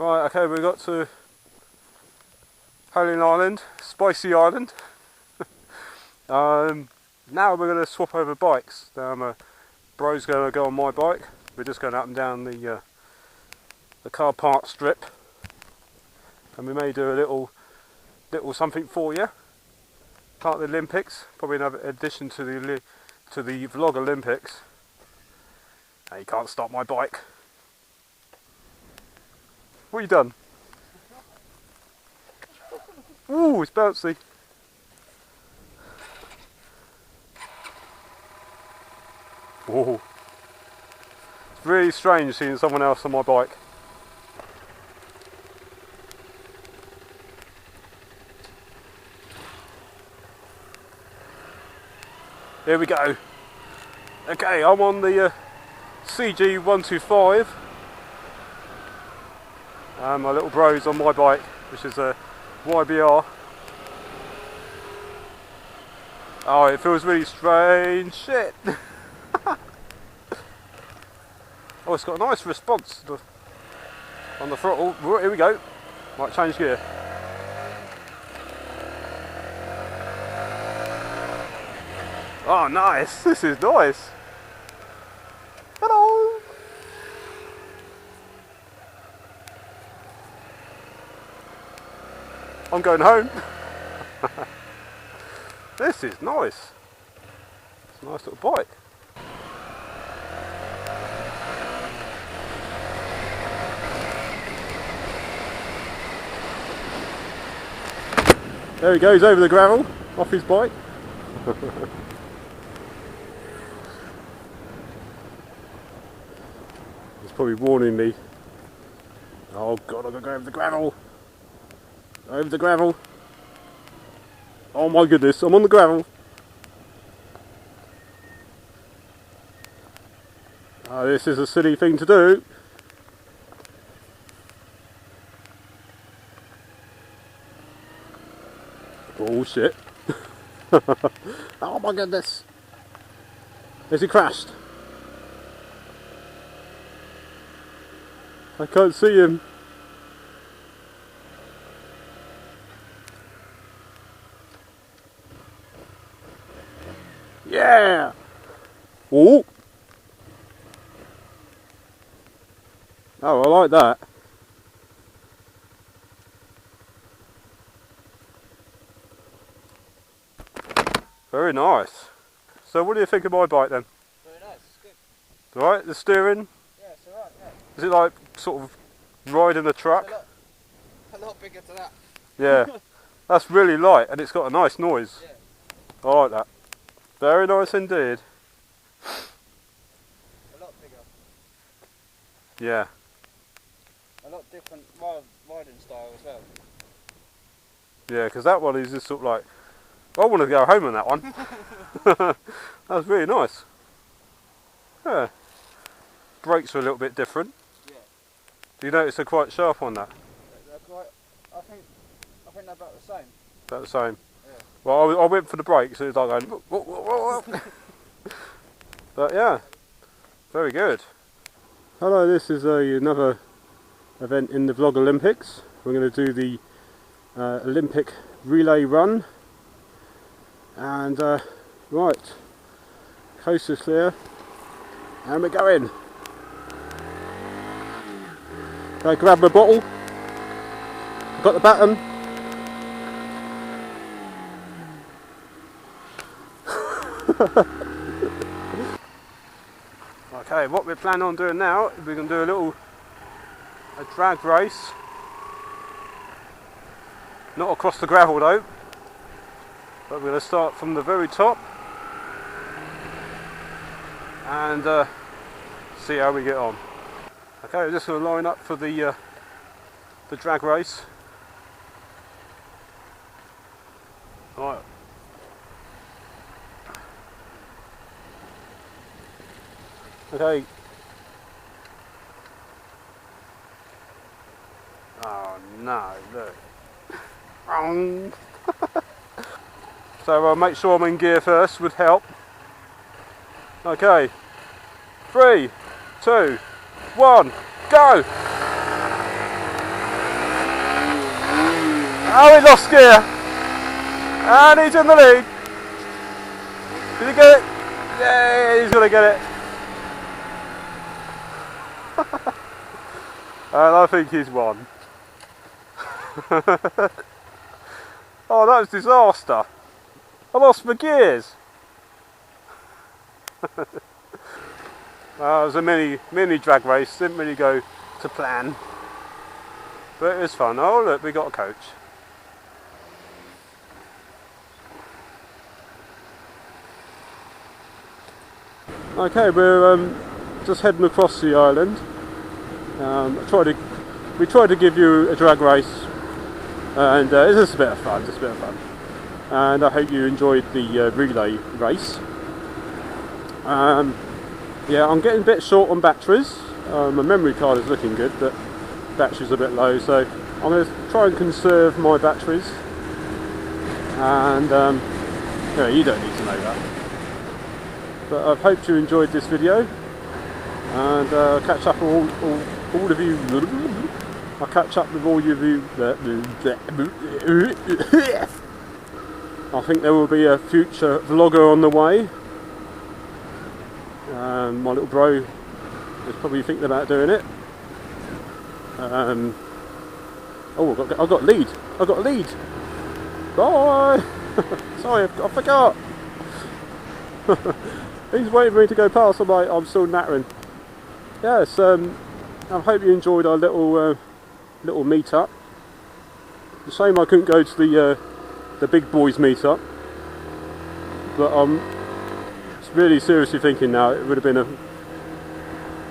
Right, okay, we got to Hayling Island, Spicy Island. Now we're going to swap over bikes. My bro's going to go on my bike. We're just going up and down the car park strip, and we may do a little something for you. Part of the Olympics, probably another addition to the Vlogylmpics. Now you can't stop my bike. What have you done? Ooh, it's bouncy. Whoa. It's really strange seeing someone else on my bike. Here we go. Okay, I'm on the CG125. My little bro's on my bike, which is a YBR. Oh, it feels really strange. Shit. Oh, it's got a nice response on the throttle. Here we go. Might change gear. Oh, nice. This is nice. Hello. I'm going home. This is nice. It's a nice little bike. There he goes over the gravel, off his bike. He's probably warning me. Oh God, I'm going to go over the gravel. Over the gravel. Oh my goodness, I'm on the gravel. Oh, this is a silly thing to do. Bullshit. Oh my goodness. Has he crashed? I can't see him. Yeah! Oh! Oh, I like that. Very nice. So what do you think of my bike then? Very nice, it's good. It's alright, the steering? Yeah, it's alright, yeah. Is it like sort of riding a truck? A lot bigger to that. Yeah. That's really light and it's got a nice noise. Yeah. I like that. Very nice indeed. A lot bigger. Yeah. A lot different riding style as well. Yeah, because that one is just sort of like, I want to go home on that one. That was really nice. Yeah. Brakes are a little bit different. Yeah. Do you notice they're quite sharp on that? They're quite, I think they're about the same. About the same. Yeah. Well, I went for the brakes, and it was like going, whoa, whoa, whoa. But yeah, very good. Hello, this is another event in the Vlogylmpics. We're going to do the Olympic relay run. And right, coast is clear, and we're going. I grab my bottle, I've got the baton. Okay, what we're planning on doing now is we're going to do a drag race. Not across the gravel though, but we're going to start from the very top and see how we get on. Okay, we're just going to line up for the drag race. Right. Okay. Oh no, look. So I'll make sure I'm in gear first would help. Okay. 3, 2, 1, go! Oh, he lost gear. And he's in the lead. Did he get it? Yeah, he's going to get it. And I think he's won. Oh, that was a disaster. I lost my gears. It was a mini drag race, didn't really go to plan. But it was fun. Oh look, we got a coach. Okay, we're just heading across the island. We tried to give you a drag race, and it's just a bit of fun, And I hope you enjoyed the relay race. Yeah, I'm getting a bit short on batteries. My memory card is looking good, but battery's a bit low, so I'm going to try and conserve my batteries. And yeah, you don't need to know that. But I hope you enjoyed this video, and I'll catch up with all of you. I'll catch up with all of you. I think there will be a future vlogger on the way. My little bro is probably thinking about doing it. Oh, I got a lead. I got a lead. Bye. Sorry, I forgot. He's waiting for me to go past. I'm still nattering. Yes. I hope you enjoyed our little meet up. It's a shame I couldn't go to the big boys meet up, but I'm really seriously thinking now it would have been a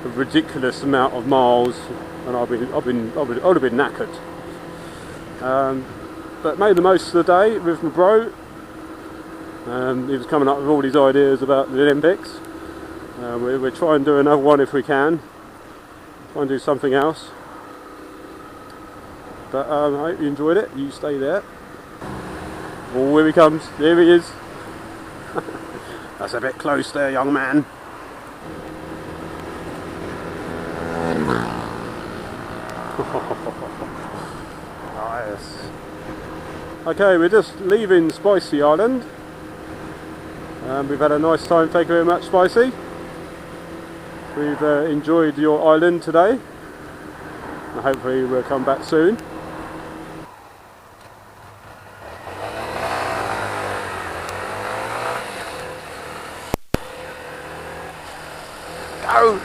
ridiculous amount of miles, and I would have been knackered. But made the most of the day with my bro. He was coming up with all these ideas about the Olympics. We'll try and do another one if we can. Try and do something else. But I hope you enjoyed it. You stay there. Oh, here he comes. Here he is. That's a bit close there, young man. Nice. Okay, we're just leaving Spicy Island. We've had a nice time, thank you very much, Spicy. We've enjoyed your island today. And hopefully we'll come back soon. Go!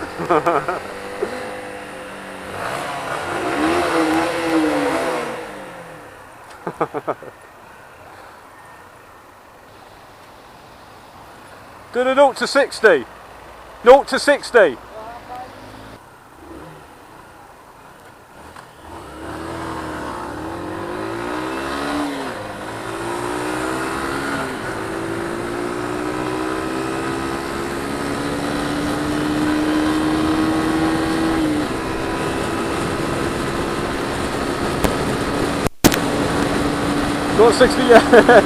Do the 0 to 60. 0 to 60. Got 60, yeah.